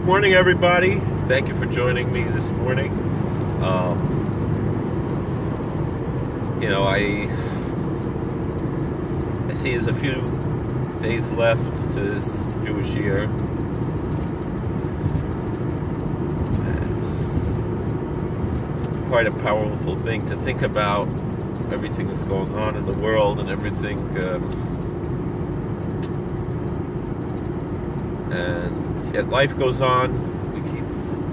Morning, everybody. Thank you for joining me this morning. I see there's a few days left to this Jewish year. It's quite a powerful thing to think about, everything that's going on in the world and everything. And yet life goes on. We keep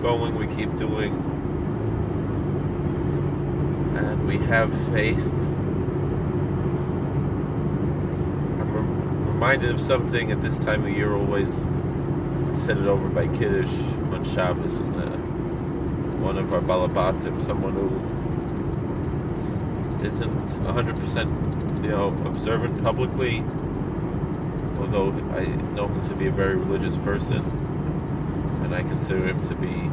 going, we keep doing, and we have faith. I'm reminded of something at this time of year. Always, I said it over by Kiddush on Shabbos, and one of our balabatim, someone who isn't 100% observant publicly, although I know him to be a very religious person, and I consider him to be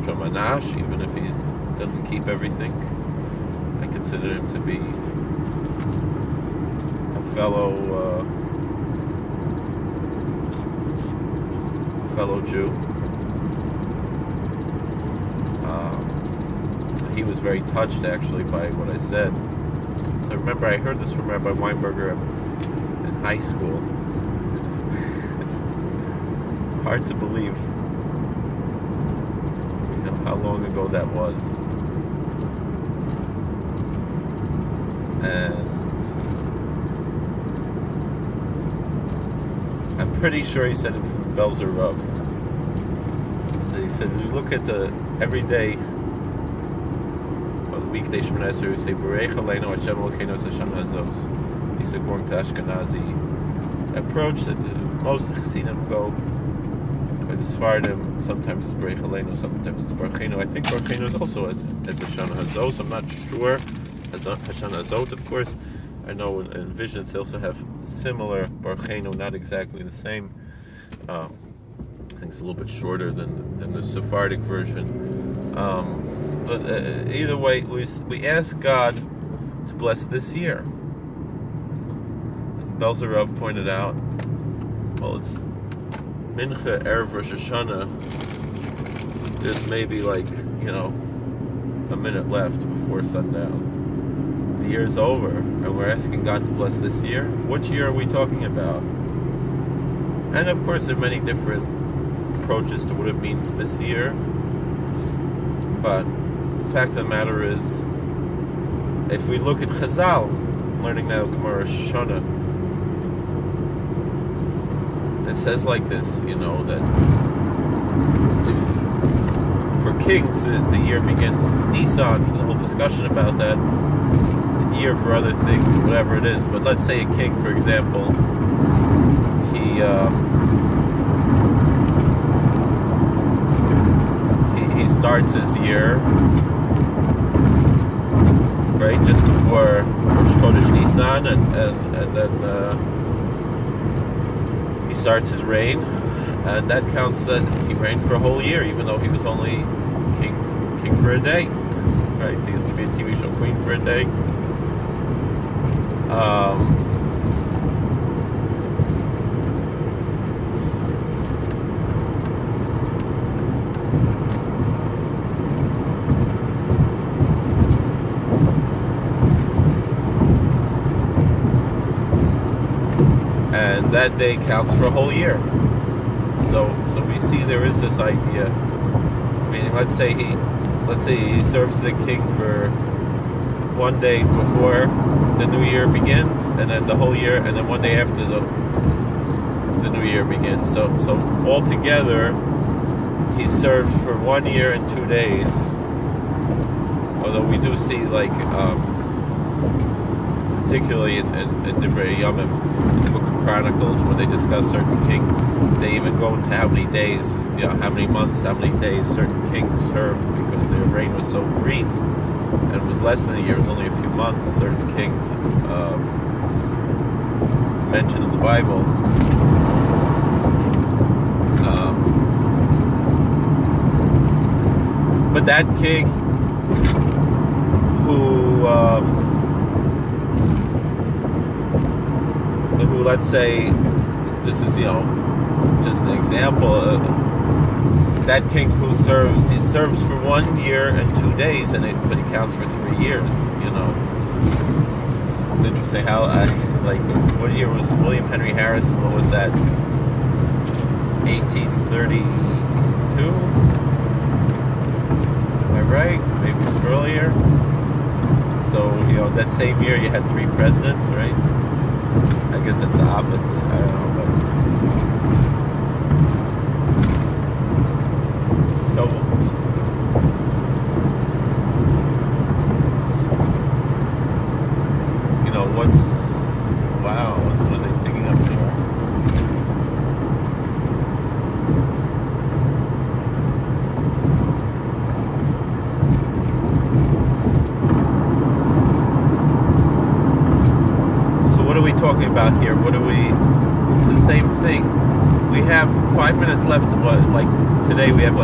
from Anash, even if he doesn't keep everything. I consider him to be a fellow Jew. He was very touched, actually, by what I said. So remember, I heard this from Rabbi Weinberger in high school. It's hard to believe, how long ago that was. And I'm pretty sure he said it from Belzer Rav. He said, as you look at the everyday, on the weekday Shemoneh Esrei, we say, Berech Aleinu Hashem Elokeinu Hashem Hazos. This is according to Ashkenazi approach that most Chassidim go by the Sfardim. Sometimes it's Berech Aleinu, sometimes it's Barchenu. I think Barchenu is also as Hashem Hazos. I'm not sure. Hashem Hazot, of course. I know in visions they also have similar Barchenu, not exactly the same. I think it's a little bit shorter than the Sephardic version. But either way, we ask God to bless this year. Belzer Rav pointed out, well, it's Mincha, Erev Rosh Hashanah. There's maybe a minute left before sundown. The year's over, and we're asking God to bless this year. Which year are we talking about? And of course, there are many different approaches to what it means this year. But the fact of the matter is, if we look at Chazal, learning now Gemara Rosh Hashanah, it says like this, that if for kings the year begins Nisan. There's a whole discussion about that. The year for other things, or whatever it is. But let's say a king, for example, he starts his year right just before Rosh Chodesh Nisan, and then he starts his reign, and that counts that he reigned for a whole year, even though he was only king for a day. Right? He used to be a TV show queen for a day. And that day counts for a whole year. So we see there is this idea. I mean, let's say he serves the king for one day before the new year begins, and then the whole year, and then one day after the new year begins. So altogether, he serves for 1 year and 2 days. Although we do see, particularly in Divrei Yomim, in the Book of Chronicles, when they discuss certain kings, they even go into how many days, how many months, how many days certain kings served, because their reign was so brief, and it was less than a year, it was only a few months. Certain kings mentioned in the Bible. But that king who let's say this is, just an example. That king he serves for 1 year and 2 days, but he counts for 3 years. It's interesting how, what year was William Henry Harrison? What was that? 1832? Am I right? Maybe it was earlier. So, that same year you had 3 presidents, right? I guess that's the opposite. I don't know, but so wow, what are they digging up there? So what are we talking about here? It's the same thing. We have 5 minutes left. Today we have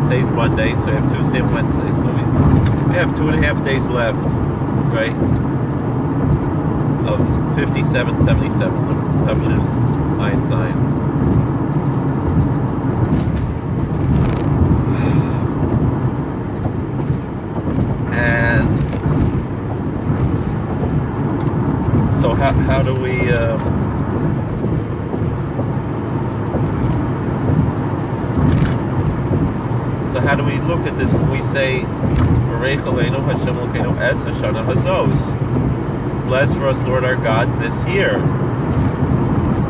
today's Monday, so we have Tuesday and Wednesday. So we have 2.5 days left, right? Of 5777 of Tavshin Ayin Zion. And so how do we look at this when we say Barech Aleinu Hashem Elokeinu Es Hashana Hazos? Bless for us, Lord our God, this year.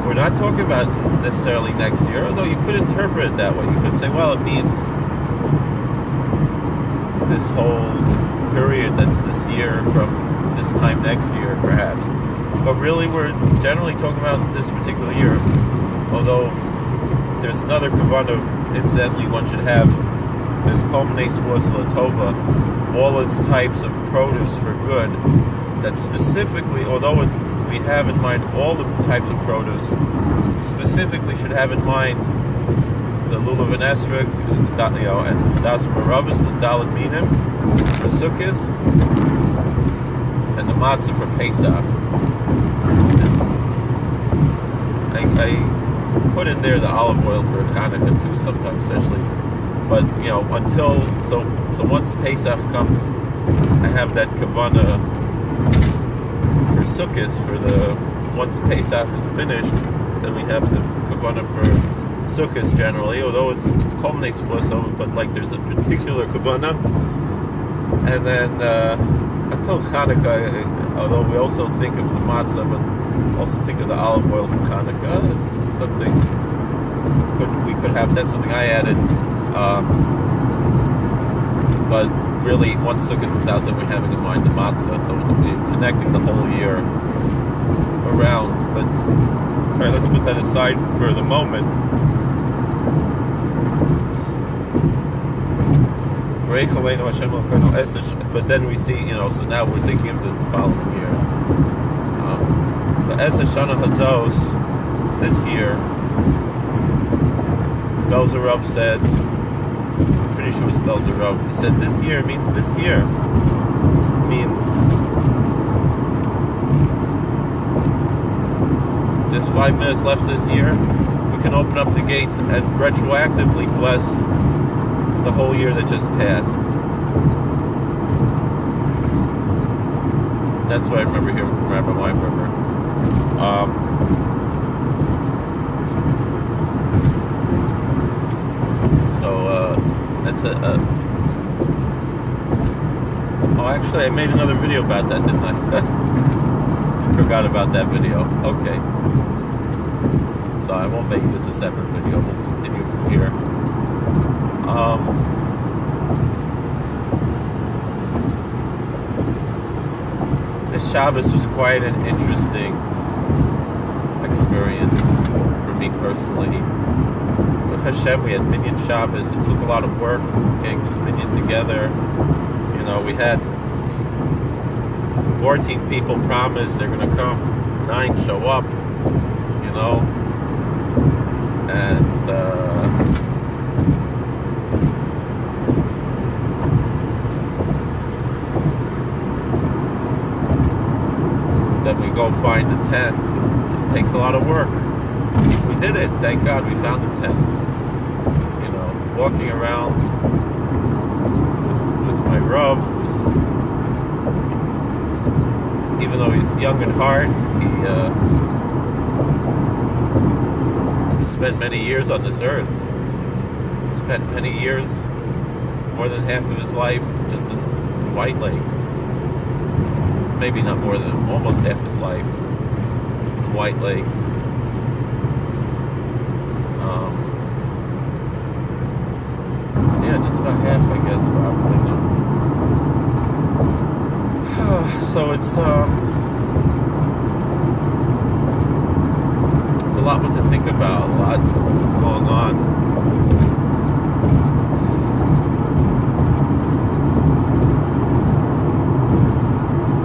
We're not talking about necessarily next year, although you could interpret it that way. You could say, well, it means this whole period that's this year from this time next year, perhaps. But really, we're generally talking about this particular year. Although there's another kavanah, incidentally, one should have this Kol Minei Svuos L'Tova, all its types of produce for good. That specifically, although we have in mind all the types of produce, we specifically should have in mind the lulav and esrog, and das maravas, the dalet minim for sukkahs, and the matzah for Pesach. I put in there the olive oil for Hanukkah too, sometimes, especially. But so once Pesach comes, I have that kavanah for Sukkot, once Pesach is finished, then we have the kavanah for Sukkot generally, although it's Kol Minei Svuos, but there's a particular kavanah. And then until Hanukkah, although we also think of the matzah, but also think of the olive oil for Hanukkah, that's something we could have. That's something I added. But really, once Sukkot is out, then we're having in mind the matzah, so we're connecting the whole year around. But all right, let's put that aside for the moment. But then we see, so now we're thinking of the following year. But Es Hashana Hazos, this year, Belzerov said, I'm pretty sure it was Belzerov, he said this year means this year. Means there's 5 minutes left this year. We can open up the gates and retroactively bless the whole year that just passed. That's what I remember hearing from Rabbi Weinberger. That's actually I made another video about that, didn't I? I forgot about that video. Okay. So I won't make this a separate video. We'll continue from here. This Shabbos was quite an interesting experience for me personally. With Hashem, we had Minyan Shabbos. It took a lot of work getting this Minyan together. We had 14 people promise they're going to come, 9 show up, and then we go find the 10th. It takes a lot of work. we did it. Thank God we found the 10th. You know, walking around with my Rav, who's, even though he's young at heart, he spent many years on this earth. Spent many years, more than half of his life, just in White Lake. Maybe not more than, almost half his life in White Lake. Yeah, just about half, I guess, probably. So it's a lot what to think about, a lot is going on.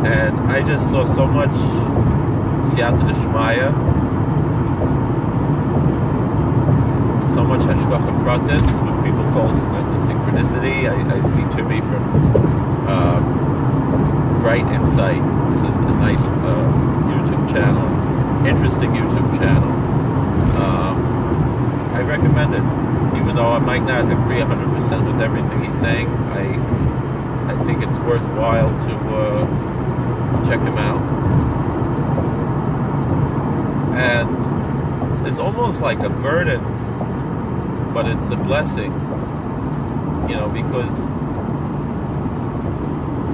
And I just saw so much siyata d'shmaya, so much hashgacha pratis, what people call synchronicity. I see to me from Bright Insight. It's a nice YouTube channel, interesting YouTube channel. I recommend it, even though I might not agree 100% with everything he's saying. I think it's worthwhile to check him out. And it's almost like a burden, but it's a blessing, you know, because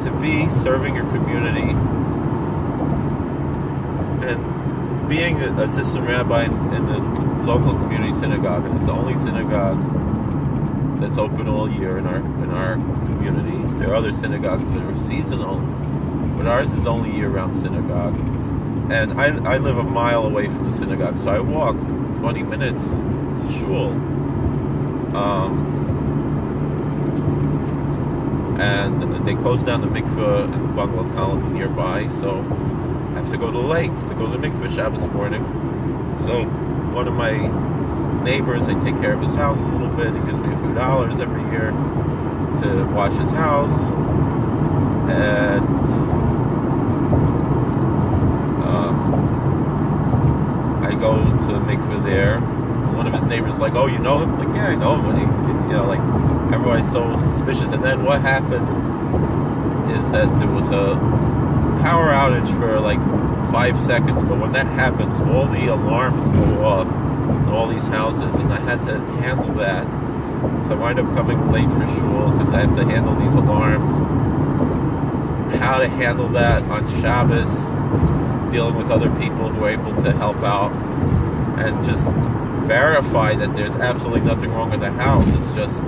to be serving your community and being an assistant rabbi in the local community synagogue, and it's the only synagogue that's open all year in our community. There are other synagogues that are seasonal, but ours is the only year-round synagogue. And I live a mile away from the synagogue, so I walk 20 minutes to shul. And they closed down the mikveh in the bungalow colony nearby, so I have to go to the lake to go to the mikveh Shabbos morning. So one of my neighbors, I take care of his house a little bit. He gives me a few dollars every year to wash his house, and I go to the mikveh there. And one of his neighbors like, "Oh, you know him?" Like, yeah, I know him. You know, like, everybody's so suspicious. And then what happens is that there was a power outage for like 5 seconds, but when that happens, all the alarms go off in all these houses, and I had to handle that. So I wind up coming late for shul because I have to handle these alarms. How to handle that on Shabbos, dealing with other people who are able to help out and just verify that there's absolutely nothing wrong with the house. It's just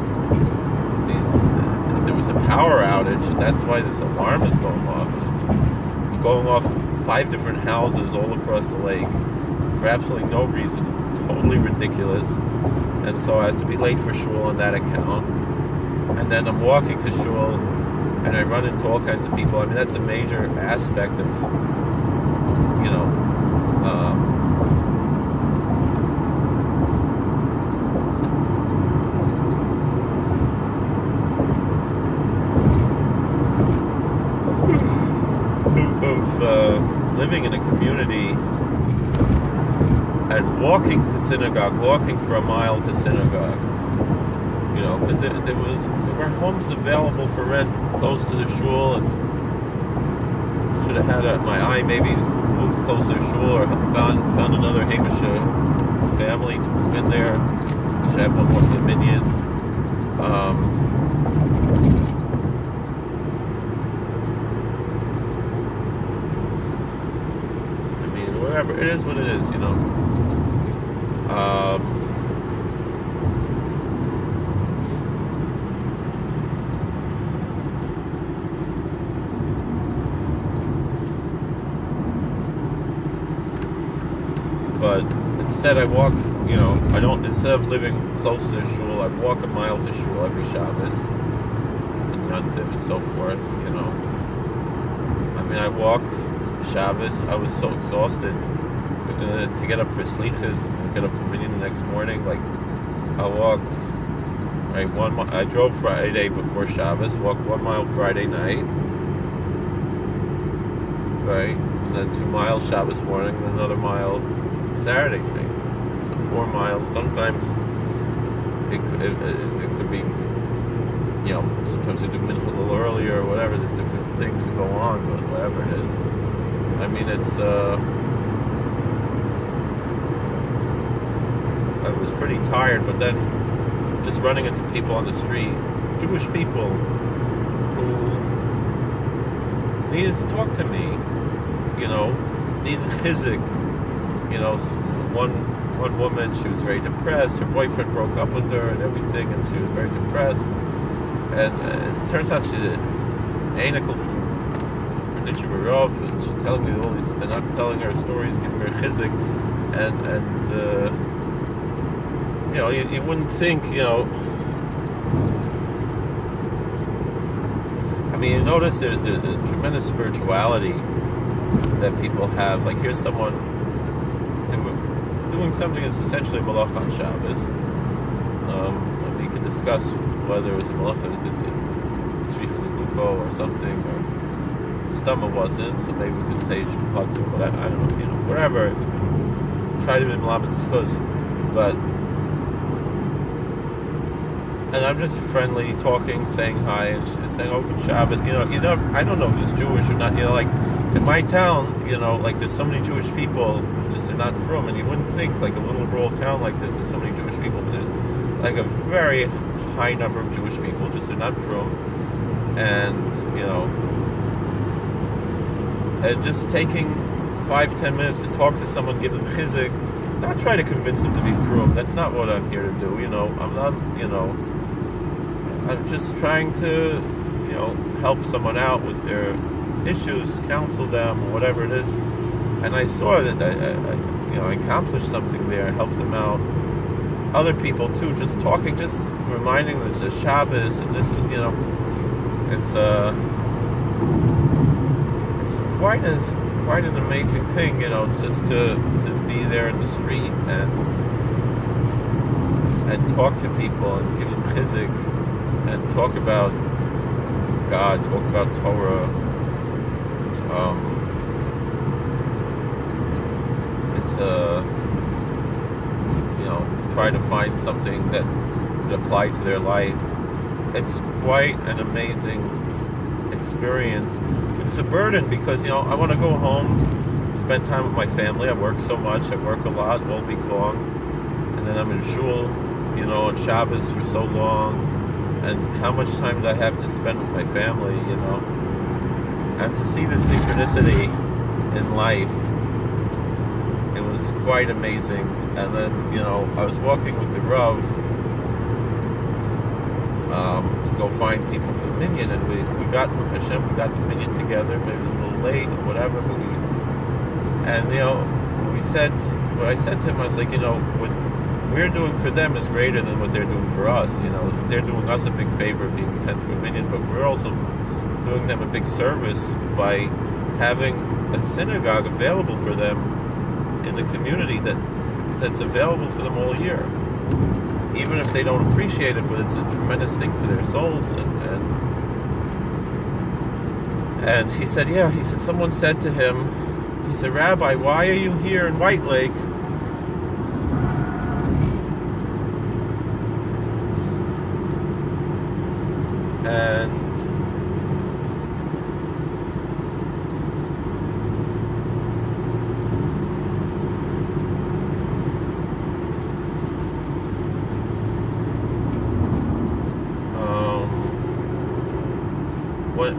there was a power outage, and that's why this alarm is going off. And it's going off 5 different houses all across the lake for absolutely no reason, totally ridiculous. And so I have to be late for shul on that account. And then I'm walking to shul, and I run into all kinds of people. I mean, that's a major aspect of, you know, living in a community and walking to synagogue, walking for a mile to synagogue, you know, because there were homes available for rent close to the shul, and should have had my eye maybe moved closer to shul, or found another Hamish family to move in there. Should have one more for the minyan. Whatever, it is what it is, you know. But instead I walk, you know, instead of living close to the shul, I walk a mile to shul every Shabbos, and Yontif and so forth, you know. I mean, I walked Shabbos. I was so exhausted to get up for slichas, get up for minyan the next morning. Like, I walked, right, I drove Friday before Shabbos, walked 1 mile Friday night, right, and then 2 miles Shabbos morning, and another mile Saturday night. So 4 miles. Sometimes it could be, sometimes we do mincha a little earlier or whatever. There's different things that go on, but whatever it is. I mean, I was pretty tired, but then just running into people on the street, Jewish people who needed to talk to me, needed chizik. One woman, she was very depressed. Her boyfriend broke up with her and everything, and she was very depressed. And it turns out she's an anical from Berditchev Rov, and she's telling me all these, and I'm telling her stories, giving her chizik, and you wouldn't think, I mean, you notice the tremendous spirituality that people have. Like, here's someone doing something that's essentially a malach on Shabbos. You could discuss whether it was a malach tzricha l'gufo or something, or Stama wasn't, so maybe we could say Shpatu, but I don't know, whatever. We could try to be Malabat Skuz, but. And I'm just friendly, talking, saying hi, and she's saying, "Oh, good Shabbat." I don't know if it's Jewish or not. Like in my town, like there's so many Jewish people, just they're not from, and you wouldn't think like a little rural town like this, there's so many Jewish people, but there's like a very high number of Jewish people, just they're not from, and and just taking 5-10 minutes to talk to someone, give them chizik, not try to convince them to be frum. That's not what I'm here to do. I'm not, I'm just trying to, help someone out with their issues, counsel them, whatever it is. And I saw that I accomplished something there, helped them out. Other people too, just talking, just reminding them it's a Shabbos, and this, it's quite an amazing thing, just to be there in the street and talk to people and give them chizik and talk about God, talk about Torah. It's try to find something that could apply to their life. It's quite an amazing experience. It's a burden because I want to go home, spend time with my family. I work so much. I work a lot all week long, and then I'm in shul, on Shabbos for so long. And how much time do I have to spend with my family? And to see the synchronicity in life, it was quite amazing. And then I was walking with the Rav to go find people for the minyan, and we got Baruch Hashem, we got the minyan together. Maybe it was a little late or whatever, but we said, what I said to him, I was like, what we're doing for them is greater than what they're doing for us. They're doing us a big favor being 10th for a minyan, but we're also doing them a big service by having a synagogue available for them in the community that's available for them all year. Even if they don't appreciate it, but it's a tremendous thing for their souls. And he said, someone said to him, he said, "Rabbi, why are you here in White Lake?" And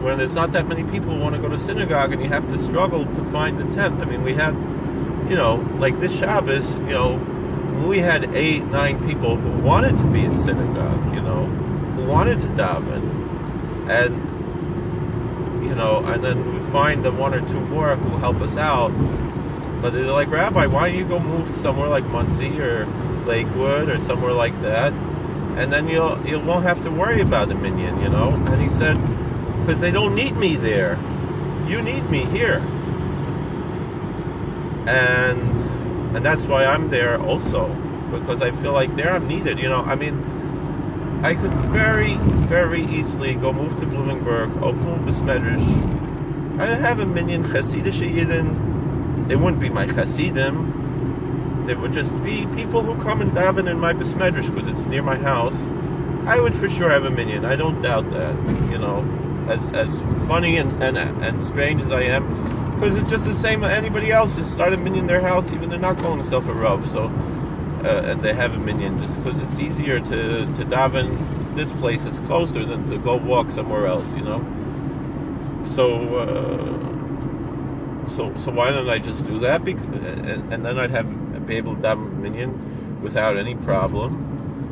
when there's not that many people who want to go to synagogue, and you have to struggle to find the 10th. I mean, we had, like this Shabbos, we had 8-9 people who wanted to be in synagogue, who wanted to daven, and and then we find the 1 or 2 more who help us out. But they're like, "Rabbi, why don't you go move somewhere like Muncie or Lakewood or somewhere like that, and then you won't have to worry about the minyan, And he said, "Because they don't need me there. You need me here." And that's why I'm there also, because I feel like there I'm needed. I mean, I could very, very easily go move to Bloomingburg, open a Besmedrish. I'd have a minyan Chassidish Yidden. They wouldn't be my Chassidim, there would just be people who come and daven in my besmedrish because it's near my house, I would for sure have a minyan. I don't doubt that. As funny and strange as I am, because it's just the same as anybody else who start a minyan in their house, even they're not calling themselves a rav. So, and they have a minyan just because it's easier to daven this place. It's closer than to go walk somewhere else. So why don't I just do that? And then I'd be able to daven minyan without any problem.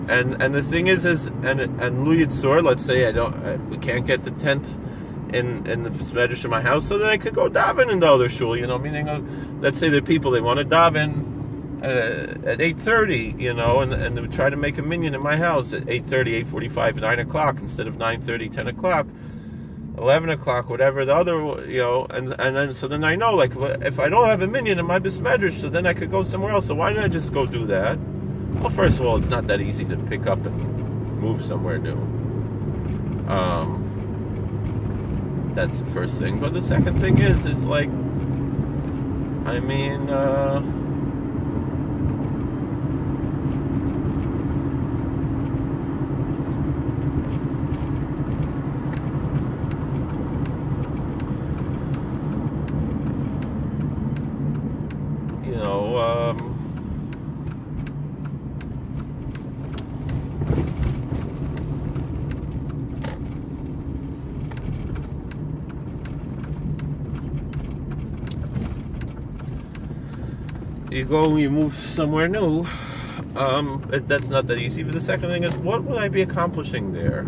And the thing is and Lu Yitzur, let's say we can't get the tent in the besmedrash in my house, so then I could go daven in the other shul. Meaning, let's say there are people they want to daven at 8:30, and they would try to make a minyan in my house at 8:30, 8:45, 9 o'clock instead of 9:30, 10 o'clock. 11 o'clock, whatever the other, and then so then I know, like, if I don't have a minyan in my besmedrash, so then I could go somewhere else. So why don't I just go do that? Well, first of all, it's not that easy to pick up and move somewhere new. That's the first thing. But the second thing is, it's like, I mean, you move somewhere new. That's not that easy. But the second thing is, what would I be accomplishing there?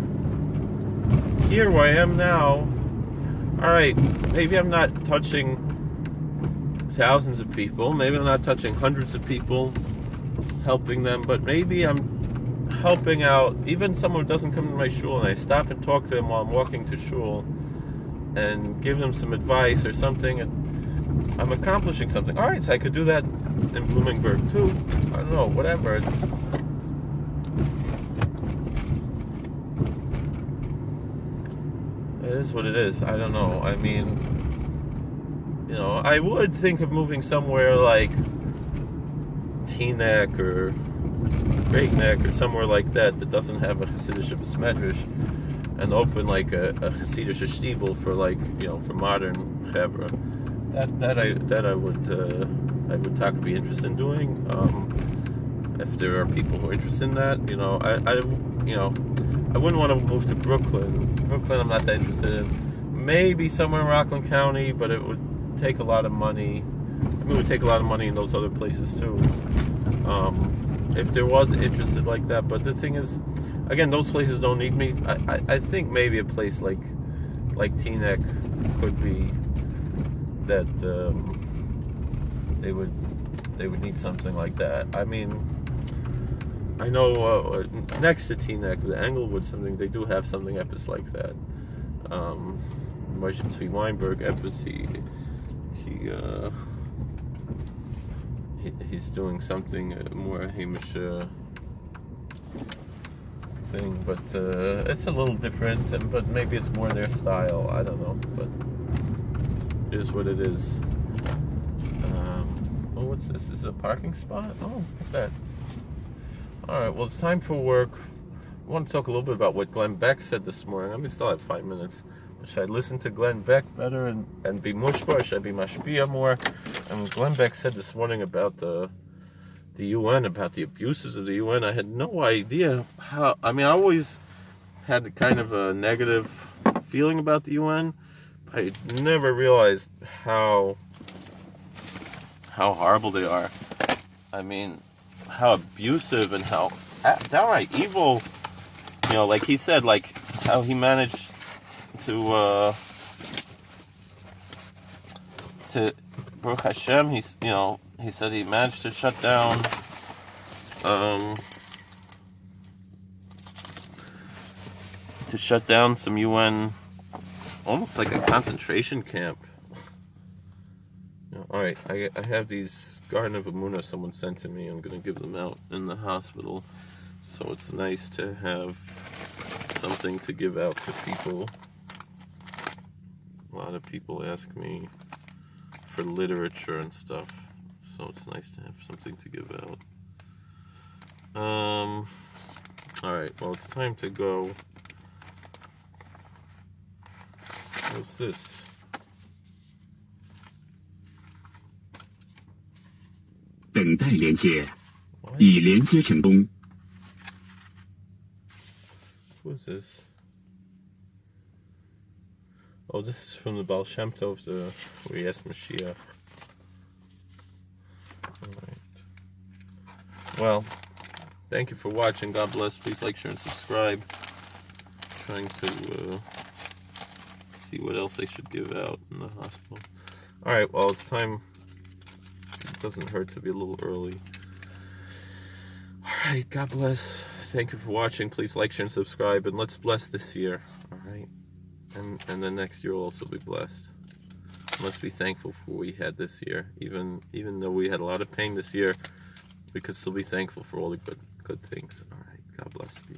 Here where I am now, alright, maybe I'm not touching thousands of people, maybe I'm not touching hundreds of people, helping them, but maybe I'm helping out even someone who doesn't come to my shul, and I stop and talk to them while I'm walking to shul and give them some advice or something, and I'm accomplishing something. Alright, so I could do that in Bloomingburg too. I don't know, whatever. It is what it is. I don't know. I mean, I would think of moving somewhere like Teaneck or Great Neck or somewhere like that doesn't have a Hasidic besmedrash, and open like a Hasidic shtibel for, like, for modern chevra. That I would be interested in doing. If there are people who are interested in that, I wouldn't want to move to Brooklyn. Brooklyn, I'm not that interested in. Maybe somewhere in Rockland County, but it would take a lot of money. It would take a lot of money in those other places too. If there was interested like that, but the thing is, again, those places don't need me. I think maybe a place like Teaneck could be that they would need something like that. I mean, I know next to Teaneck, the Englewood something, they do have something epis like that. Moshe Tzvi Weinberg epis, he's doing something more Hamish thing, but it's a little different, but maybe it's more their style. I don't know, but it is what it is. What's this? Is it a parking spot? Oh, look at that. Alright, well, it's time for work. I want to talk a little bit about what Glenn Beck said this morning. I mean, still have 5 minutes. Should I listen to Glenn Beck better and be mushba, or should I be mashpia more? And Glenn Beck said this morning about the UN, about the abuses of the UN. I had no idea how. I mean, I always had kind of a negative feeling about the UN. I never realized how horrible they are. I mean, how abusive and how downright evil. Like he said, like how he managed to Baruch Hashem, he said he managed to shut down some UN, almost like a concentration camp. Alright, I have these Garden of Emunah someone sent to me. I'm going to give them out in the hospital, so it's nice to have something to give out to people. A lot of people ask me for literature and stuff, so it's nice to have something to give out. Alright, well, it's time to go. What's this? What is this? Oh, this is from the Baal Shem Tov, where he asked Mashiach. Alright. Well, thank you for watching. God bless. Please like, share, and subscribe. Trying to see what else I should give out in the hospital. Alright, well, it's time. It doesn't hurt to be a little early. Alright, God bless. Thank you for watching. Please like, share, and subscribe. And let's bless this year. Alright? And the next year will also be blessed. Let's be thankful for what we had this year. Even though we had a lot of pain this year, we could still be thankful for all the good things. Alright, God bless you.